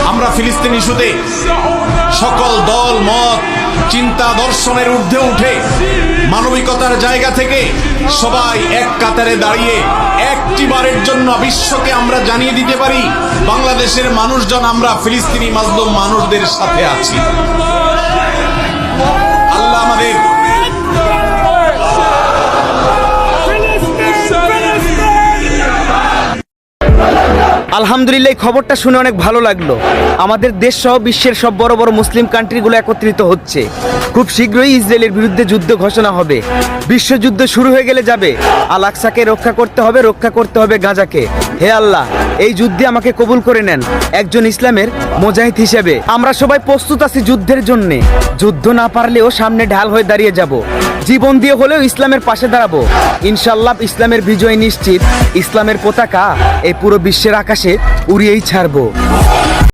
আমরা ফিলিস্তিন ইস্যুতে সকল দল মত চিন্তা দর্শনের ঊর্ধ্বে উঠে মানবিকতার জায়গা থেকে সবাই এক কাতারে দাঁড়িয়ে একটিবারের জন্য বিশ্বকে আমরা জানিয়ে দিতে পারি, বাংলাদেশের মানুষজন আমরা ফিলিস্তিনি মাজলুম মানুষদের সাথে আছি। আল্লাহ আমাদের আলহামদুলিল্লাহ, এই খবরটা শুনে অনেক ভালো লাগলো। আমাদের দেশ সহ বিশ্বের সব বড় বড় মুসলিম কান্ট্রিগুলো একত্রিত হচ্ছে। খুব শীঘ্রই ইসরায়েলের বিরুদ্ধে যুদ্ধ ঘোষণা হবে। বিশ্বযুদ্ধ শুরু হয়ে গেলে যাবে। আল আকসাকে রক্ষা করতে হবে গাজাকে। হে আল্লাহ, এই যুদ্ধে আমাকে কবুল করে নেন একজন ইসলামের মুজাহিদ হিসেবে। আমরা সবাই প্রস্তুত আছি যুদ্ধের জন্যে। যুদ্ধ না পারলেও সামনে ঢাল হয়ে দাঁড়িয়ে যাব। জীবন দিয়ে হলেও ইসলামের পাশে দাঁড়াবো। ইনশাআল্লাহ ইসলামের বিজয় নিশ্চিত। ইসলামের পতাকা এই পুরো বিশ্বের আকাশে উড়িয়েই ছাড়বো।